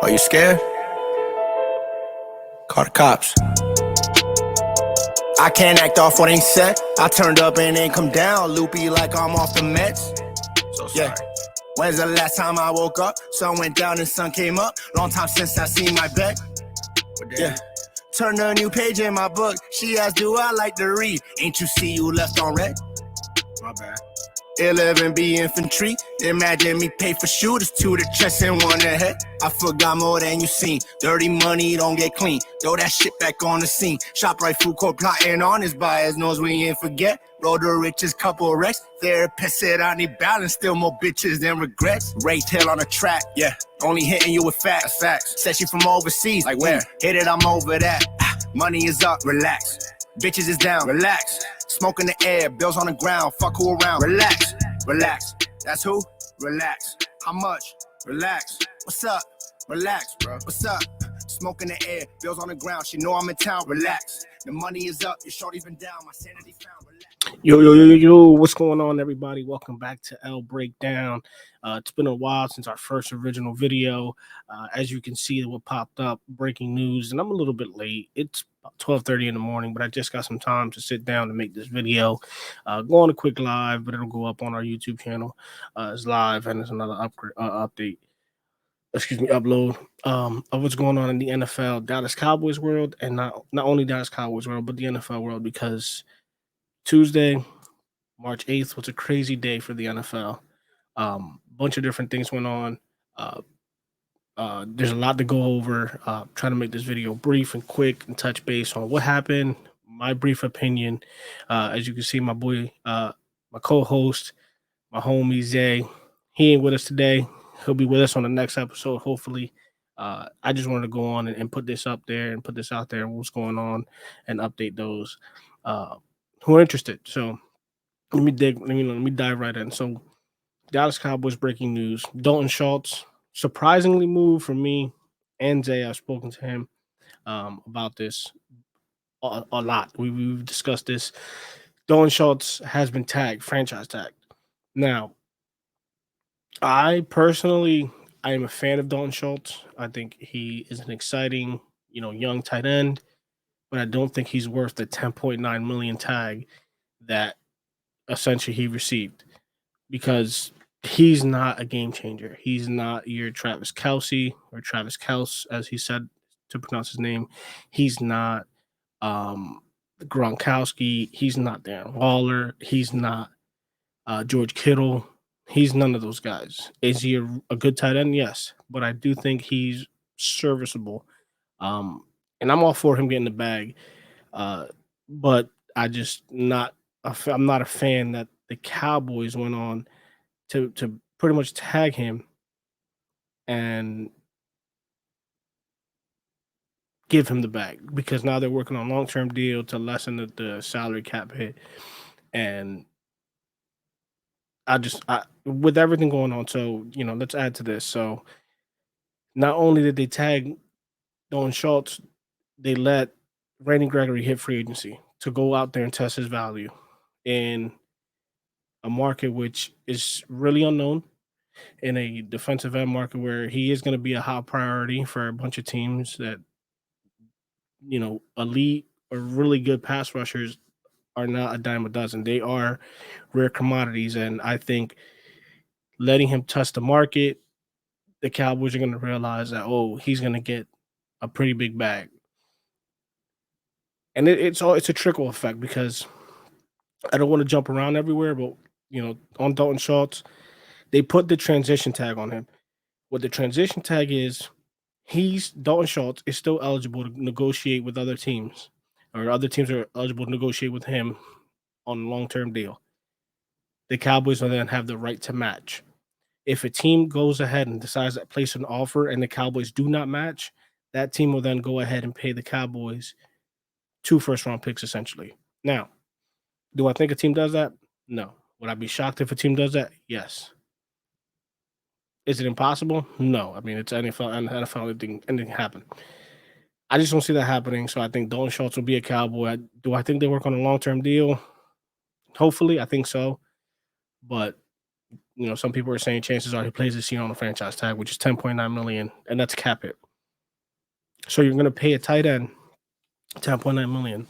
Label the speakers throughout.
Speaker 1: Are you scared? Call the cops. I can't act off what ain't said. I turned up and ain't come down, loopy like I'm off the meds. So sorry. Yeah. When's the last time I woke up? Sun went down and sun came up. Long time since I seen my bed. Yeah. Turn a new page in my book. She asked, do I like to read? Ain't you see you left on red? My bad. 11B infantry. Imagine me pay for shooters, 2 to chest and 1 to head. I forgot more than you seen. Dirty money don't get clean. Throw that shit back on the scene. Shop right food court plotting on his bias. Knows we ain't forget. Roll the richest couple wrecks. Therapist said I need balance. Still more bitches than regrets. Ray Tail on the track. Yeah. Only hitting you with facts. Facts. Said she from overseas. Like where? Hit it, I'm over that. Money is up. Relax. Bitches is down. Relax. Smoke in the air, bills on the ground, fuck who around. Relax, relax. That's who? Relax. How much? Relax. What's up? Relax, bro. What's up? Smoke in the air, bills on the ground. She know I'm in town. Relax. The money is up. Your shorty's been down. My sanity found. Relax.
Speaker 2: Yo. What's going on, everybody? Welcome back to L Breakdown. It's been a while since our first original video. As you can see, what popped up, breaking news, and I'm a little bit late. It's about 12:30 in the morning, but I just got some time to sit down to make this video. Go on a quick live, but it'll go up on our YouTube channel. It's live, and there's another update. Upload of what's going on in the NFL, Dallas Cowboys world, and not only Dallas Cowboys world, but the NFL world, because Tuesday, March 8th was a crazy day for the NFL. Bunch of different things went on. There's a lot to go over. Trying to make this video brief and quick and touch base on what happened, my brief opinion. As you can see, my boy, my co-host, my homie Zay, he ain't with us today. He'll be with us on the next episode, hopefully. I just wanted to go on and put this up there and put this out there and what's going on and update those who are interested. So let me dive right in. So Dallas Cowboys breaking news. Dalton Schultz surprisingly moved for me and Zay. I've spoken to him about this a lot. We've discussed this. Dalton Schultz has been franchise tagged. Now, I am a fan of Dalton Schultz. I think he is an exciting, young tight end, but I don't think he's worth the $10.9 million tag that essentially he received, because he's not a game changer. He's not your Travis Kelce or Travis Kelce, as he said to pronounce his name. He's not Gronkowski. He's not Darren Waller. He's not George Kittle. He's none of those guys. Is he a good tight end? Yes, but I do think he's serviceable. And I'm all for him getting the bag. But I'm not a fan that the Cowboys went on to pretty much tag him and give him the bag, because now they're working on a long-term deal to lessen the salary cap hit. And with everything going on, so, let's add to this. So not only did they tag Dalton Schultz, they let Randy Gregory hit free agency to go out there and test his value in a market which is really unknown, in a defensive end market where he is going to be a high priority for a bunch of teams that, elite or really good pass rushers are not a dime a dozen. They are rare commodities. And I think letting him touch the market, the Cowboys are going to realize that, he's going to get a pretty big bag. And it's a trickle effect, because I don't want to jump around everywhere, but, on Dalton Schultz, they put the transition tag on him. What the transition tag is, Dalton Schultz is still eligible to negotiate with other teams, or other teams are eligible to negotiate with him on a long-term deal. The Cowboys will then have the right to match. If a team goes ahead and decides to place an offer and the Cowboys do not match, that team will then go ahead and pay the Cowboys 2 first-round picks, essentially. Now, do I think a team does that? No. Would I be shocked if a team does that? Yes. Is it impossible? No. I mean, it's NFL, and NFL, anything can happen. I just don't see that happening, so I think Dalton Schultz will be a Cowboy. Do I think they work on a long-term deal? Hopefully, I think so. But Some people are saying chances are he plays this year on a franchise tag, which is $10.9 million, and that's cap it. So you're going to pay a tight end $10.9 million,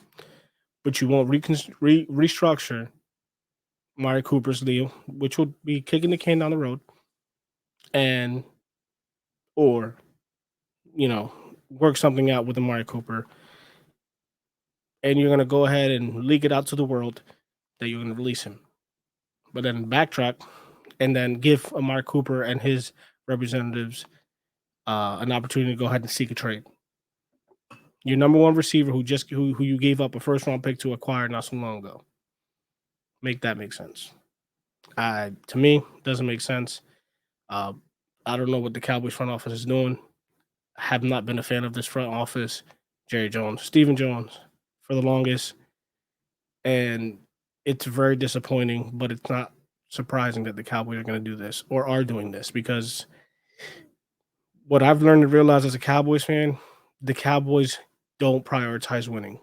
Speaker 2: but you won't restructure Amari Cooper's deal, which would be kicking the can down the road, or work something out with Amari Cooper, and you're going to go ahead and leak it out to the world that you're going to release him, but then backtrack and then give Amari Cooper and his representatives an opportunity to go ahead and seek a trade. Your number one receiver who you gave up a first round pick to acquire not so long ago. Make that make sense. To me, doesn't make sense. I don't know what the Cowboys front office is doing. I have not been a fan of this front office. Jerry Jones, Stephen Jones, for the longest. And it's very disappointing, but it's not surprising that the Cowboys are going to do this or are doing this, because what I've learned to realize as a Cowboys fan, the Cowboys don't prioritize winning.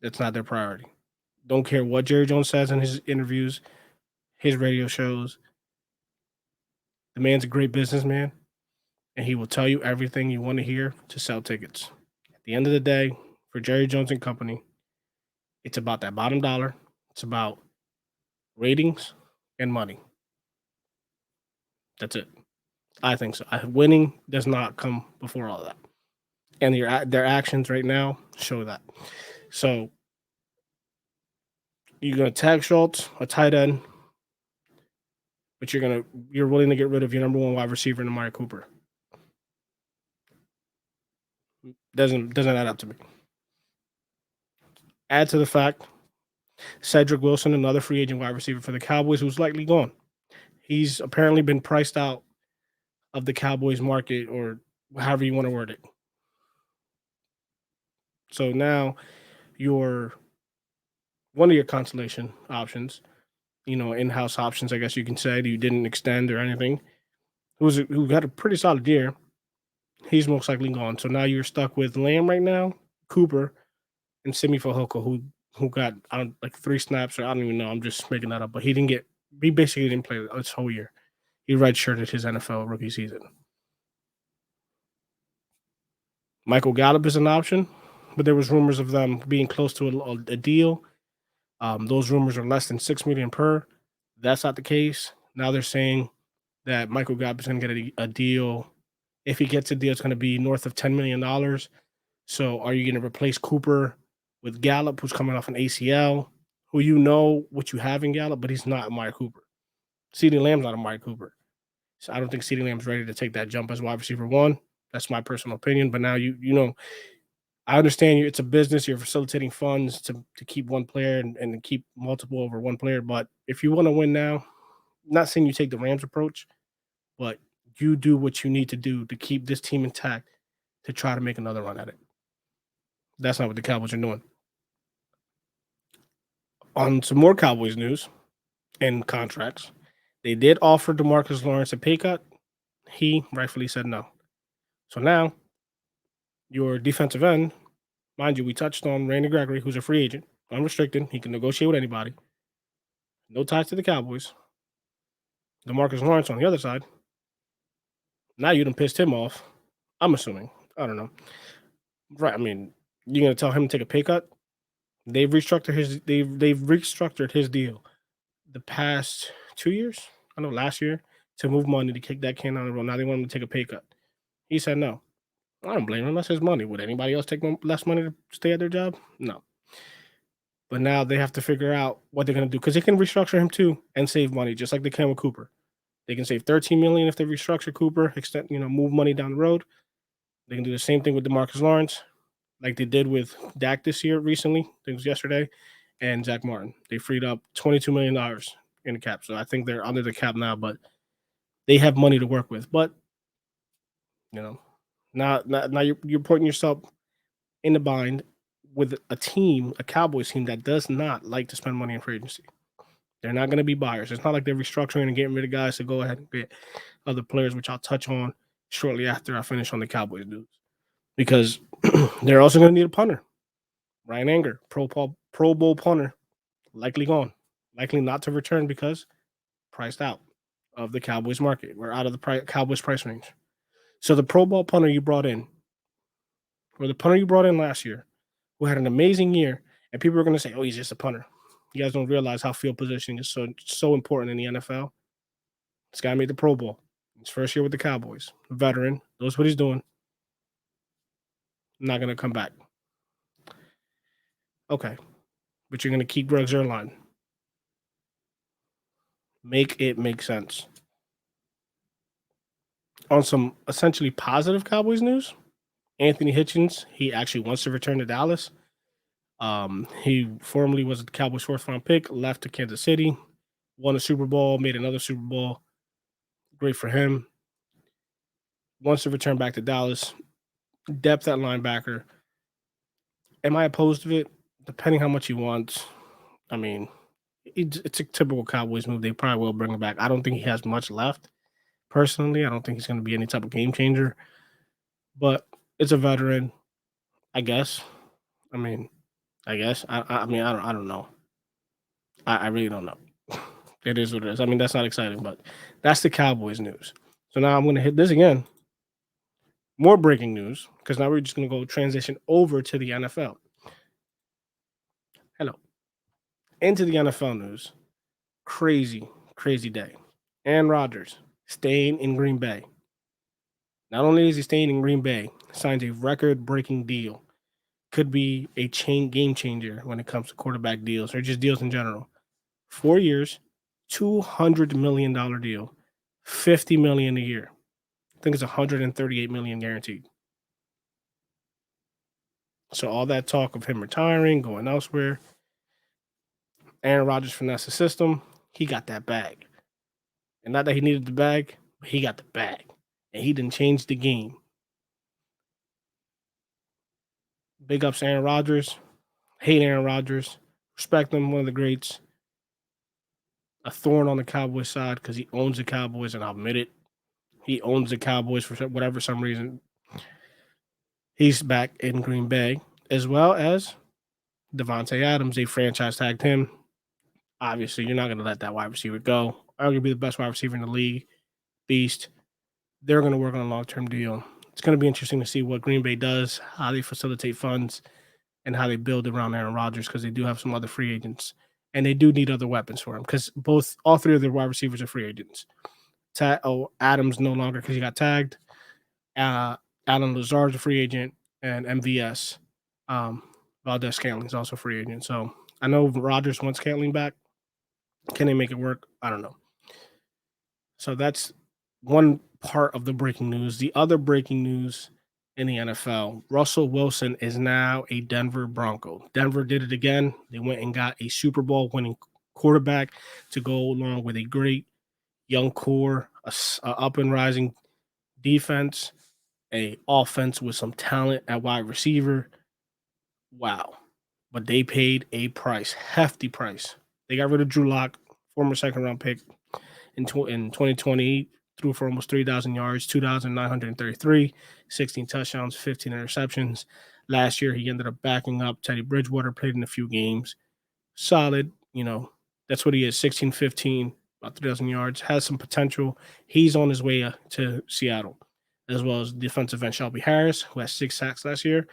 Speaker 2: It's not their priority. Don't care what Jerry Jones says in his interviews, his radio shows. The man's a great businessman, and he will tell you everything you want to hear to sell tickets. At the end of the day, for Jerry Jones and company, it's about that bottom dollar. It's about ratings and money. That's it. I think so. Winning does not come before all that. And their actions right now show that. So you're going to tag Schultz, a tight end, but you're willing to get rid of your number one wide receiver in Amari Cooper. Doesn't add up to me. Add to the fact, Cedric Wilson, another free agent wide receiver for the Cowboys, who's likely gone. He's apparently been priced out of the Cowboys market, or however you want to word it. So now one of your consolation options, in-house options, I guess you can say, that you didn't extend or anything, who got a pretty solid year, he's most likely gone. So now you're stuck with Lamb right now, Cooper, and Simi Fehoko, who got like 3 snaps, or I don't even know. I'm just making that up. But he basically didn't play this whole year. He redshirted his NFL rookie season. Michael Gallup is an option, but there was rumors of them being close to a deal. Those rumors are less than $6 million per. That's not the case. Now they're saying that Michael Gallup is going to get a deal. If he gets a deal, it's going to be north of $10 million. So are you going to replace Cooper with Gallup, who's coming off an ACL, who what you have in Gallup, but he's not Amari Cooper. CeeDee Lamb's not Amari Cooper. So I don't think CeeDee Lamb's ready to take that jump as wide receiver 1. That's my personal opinion. But now I understand it's a business. You're facilitating funds to keep one player and keep multiple over one player. But if you want to win now, I'm not saying you take the Rams approach, but you do what you need to do to keep this team intact to try to make another run at it. That's not what the Cowboys are doing. On some more Cowboys news and contracts, they did offer DeMarcus Lawrence a pay cut. He rightfully said no. So now your defensive end, mind you, we touched on Randy Gregory, who's a free agent, unrestricted. He can negotiate with anybody. No ties to the Cowboys. DeMarcus Lawrence on the other side. Now you done pissed him off. I'm assuming. I don't know. Right. I mean, you're gonna tell him to take a pay cut? They've restructured his deal the past 2 years. I know last year, to move money to kick that can down the road. Now they want him to take a pay cut. He said no. I don't blame him. That's his money. Would anybody else take less money to stay at their job? No. But now they have to figure out what they're going to do, because they can restructure him too and save money, just like they can with Cooper. They can save $13 million if they restructure Cooper, move money down the road. They can do the same thing with DeMarcus Lawrence, like they did with Dak recently. I think it was yesterday, and Zach Martin. They freed up $22 million in the cap. So I think they're under the cap now, but they have money to work with. But now you're putting yourself in the bind with a Cowboys team that does not like to spend money in free agency. They're not going to be buyers. It's not like they're restructuring and getting rid of guys to go ahead and get other players, which I'll touch on shortly after I finish on the Cowboys news. Because they're also going to need a punter. Ryan Anger, Pro Bowl punter, likely gone. Likely not to return because priced out. of the Cowboys market. We're out of the Cowboys price range. So the Pro Bowl punter you brought in, or the punter you brought in last year, who had an amazing year, and people are going to say, "Oh, he's just a punter." You guys don't realize how field positioning is so important in the NFL. This guy made the Pro Bowl. His first year with the Cowboys. Veteran, knows what he's doing. Not going to come back. Okay. But you're going to keep Greg Zuerlein. Make it make sense. On some essentially positive Cowboys news, Anthony Hitchens, he actually wants to return to Dallas. He formerly was a Cowboys 4th-round pick, left to Kansas City, won a Super Bowl, made another Super Bowl. Great for him. Wants to return back to Dallas. Depth at linebacker. Am I opposed to it? Depending how much he wants. I mean, it's a typical Cowboys move. They probably will bring him back. I don't think he has much left. Personally, I don't think he's going to be any type of game changer. But it's a veteran, I guess. I mean, I guess. I don't know. I really don't know. It is what it is. I mean, that's not exciting, but that's the Cowboys news. So now I'm going to hit this again. More breaking news, because now we're just going to go transition over to the NFL. Hello. Into the NFL news. Crazy day. Aaron Rodgers staying in Green Bay. Not only is he staying in Green Bay, signs a record-breaking deal. Could be a game changer when it comes to quarterback deals or just deals in general. 4 years, $200 million deal, $50 million a year. I think it's $138 million guaranteed. So all that talk of him retiring, going elsewhere, Aaron Rodgers finessed the system. He got that bag. And not that he needed the bag, but he got the bag. And he didn't change the game. Big ups Aaron Rodgers. Hate Aaron Rodgers. Respect him, one of the greats. A thorn on the Cowboys side because he owns the Cowboys, and I'll admit it. He owns the Cowboys for whatever some reason. He's back in Green Bay, as well as Devontae Adams. They franchise tagged him. Obviously, you're not going to let that wide receiver go. Arguably the best wide receiver in the league. Beast. They're going to work on a long-term deal. It's going to be interesting to see what Green Bay does, how they facilitate funds, and how they build around Aaron Rodgers, because they do have some other free agents. And they do need other weapons for him, because all three of their wide receivers are free agents. Adams no longer because he got tagged. Alan Lazard's a free agent, and MVS. Valdez Scantling's also a free agent. So I know Rodgers wants Scantling back. Can they make it work? I don't know. So that's one part of the breaking news. The other breaking news in the NFL, Russell Wilson is now a Denver Bronco. Denver did it again. They went and got a Super Bowl winning quarterback to go along with a great young core, a up and rising defense, a offense with some talent at wide receiver. Wow. But they paid a price, hefty price. They got rid of Drew Lock, former second-round pick in 2020, threw for almost 3,000 yards, 2,933, 16 touchdowns, 15 interceptions. Last year, he ended up backing up Teddy Bridgewater, played in a few games. Solid, that's what he is, 16, 15, about 3,000 yards, has some potential. He's on his way to Seattle, as well as defensive end Shelby Harris, who has 6 sacks last year,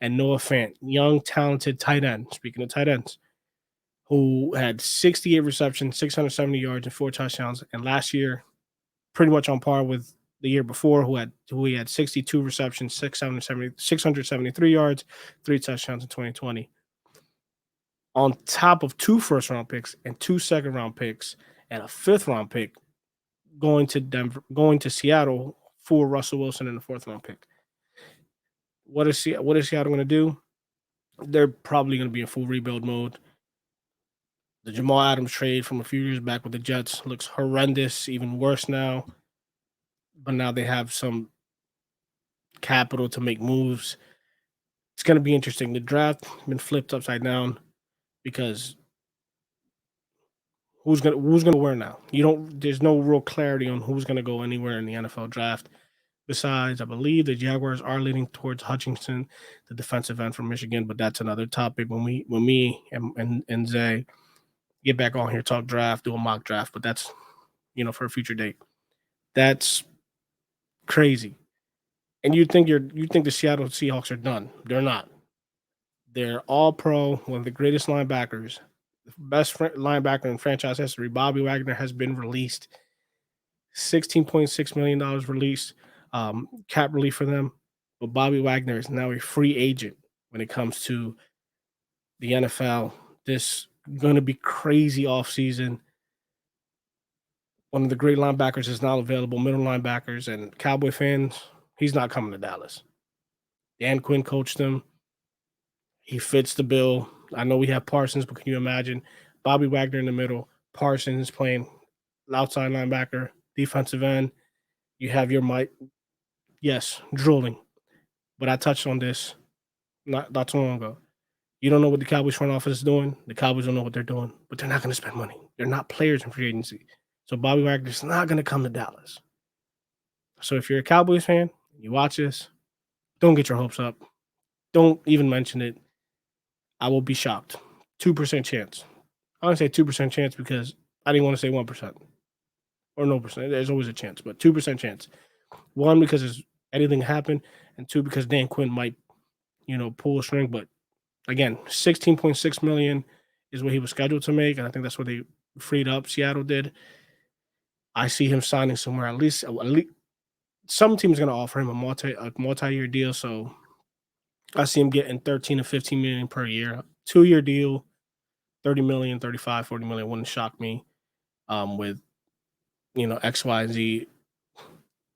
Speaker 2: and Noah Fant, young, talented tight end, speaking of tight ends, who had 68 receptions, 670 yards, and 4 touchdowns. And last year, pretty much on par with the year before, who he had 62 receptions, 673 yards, 3 touchdowns in 2020. On top of 2 first-round picks and 2 second-round picks and a 5th-round pick going to Seattle for Russell Wilson in the 4th-round pick. What is Seattle going to do? They're probably going to be in full rebuild mode. The Jamal Adams trade from a few years back with the Jets looks horrendous, even worse now. But now they have some capital to make moves. It's going to be interesting. The draft has been flipped upside down because who's going to where now? There's no real clarity on who's going to go anywhere in the NFL draft. Besides, I believe the Jaguars are leaning towards Hutchinson, the defensive end from Michigan, but that's another topic when me and Zay get back on here, talk draft, do a mock draft, but that's for a future date. That's crazy. And you think the Seattle Seahawks are done. They're not. They're all pro, one of the greatest linebackers, the best linebacker in franchise history. Bobby Wagner has been released. $16.6 million released, cap relief for them. But Bobby Wagner is now a free agent when it comes to the NFL. This going to be crazy offseason. One of the great linebackers is now available, middle linebackers, and Cowboy fans, he's not coming to Dallas. Dan Quinn coached him. He fits the bill. I know we have Parsons, but can you imagine Bobby Wagner in the middle, Parsons playing outside linebacker, defensive end? You have your Mike, yes, drooling. But I touched on this not too long ago. You don't know what the Cowboys front office is doing. The Cowboys don't know what they're doing, but they're not going to spend money. They're not players in free agency. So Bobby Wagner's not going to come to Dallas. So if you're a Cowboys fan, you watch this, don't get your hopes up. Don't even mention it. I will be shocked. 2% chance. I don't say 2% chance because I didn't want to say 1% or no percent. There's always a chance, but 2% chance. One, because anything happened, and two, because Dan Quinn might, pull a string. But again, $16.6 million is what he was scheduled to make, and I think that's what they freed up. Seattle did. I see him signing somewhere. At least some team's going to offer him a multi-year deal. So I see him getting 13 to 15 million per year. 2-year deal, 30 million, 35, 40 million wouldn't shock me. With X, Y, and Z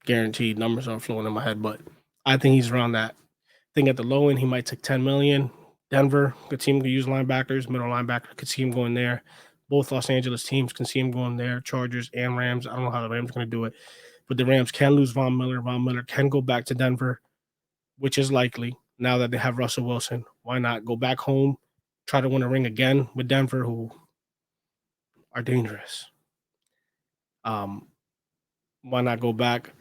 Speaker 2: guaranteed numbers are flowing in my head, but I think he's around that. I think at the low end he might take 10 million. Denver, good team, could use linebackers, middle linebacker, could see him going there. Both Los Angeles teams can see him going there, Chargers and Rams. I don't know how the Rams are going to do it, but the Rams can lose Von Miller. Von Miller can go back to Denver, which is likely now that they have Russell Wilson. Why not go back home, try to win a ring again with Denver, who are dangerous. Why not go back?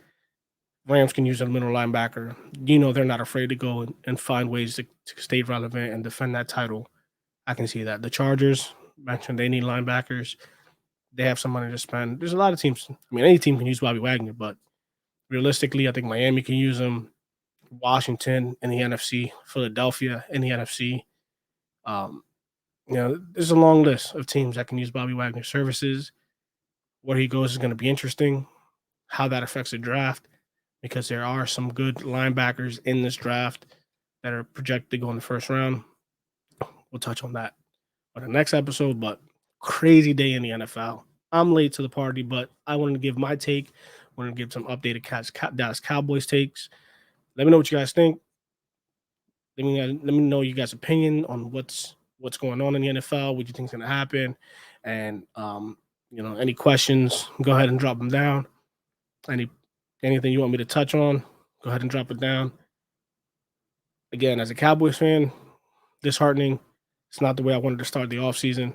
Speaker 2: Rams can use a middle linebacker. They're not afraid to go and find ways to stay relevant and defend that title. I can see that. The Chargers, mentioned they need linebackers. They have some money to spend. There's a lot of teams. I mean, any team can use Bobby Wagner, but realistically, I think Miami can use him. Washington in the NFC, Philadelphia in the NFC. There's a long list of teams that can use Bobby Wagner's services. Where he goes is going to be interesting. How that affects the draft, because there are some good linebackers in this draft that are projected to go in the first round. We'll touch on that on the next episode, but crazy day in the NFL. I'm late to the party, but I wanted to give my take. I wanted to give some updated Dallas Cowboys takes. Let me know what you guys think. Let me know you guys' opinion on what's going on in the NFL, what you think is going to happen, and any questions, go ahead and drop them down. Anything you want me to touch on, go ahead and drop it down. Again, as a Cowboys fan, disheartening. It's not the way I wanted to start the offseason.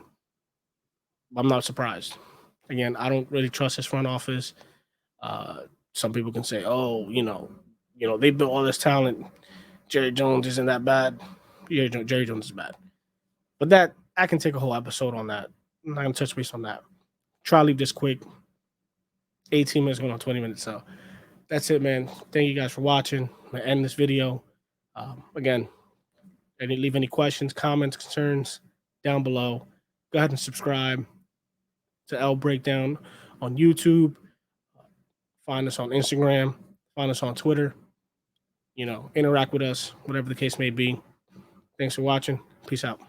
Speaker 2: I'm not surprised. Again, I don't really trust his front office. Some people can say, they built all this talent. Jerry Jones isn't that bad. Yeah, Jerry Jones is bad. But that, I can take a whole episode on that. I'm not going to touch base on that. Try to leave this quick. 18 minutes going on 20 minutes. So that's it, man. Thank you guys for watching. I'm going to end this video. Again, leave any questions, comments, concerns down below. Go ahead and subscribe to L Breakdown on YouTube. Find us on Instagram. Find us on Twitter. Interact with us, whatever the case may be. Thanks for watching. Peace out.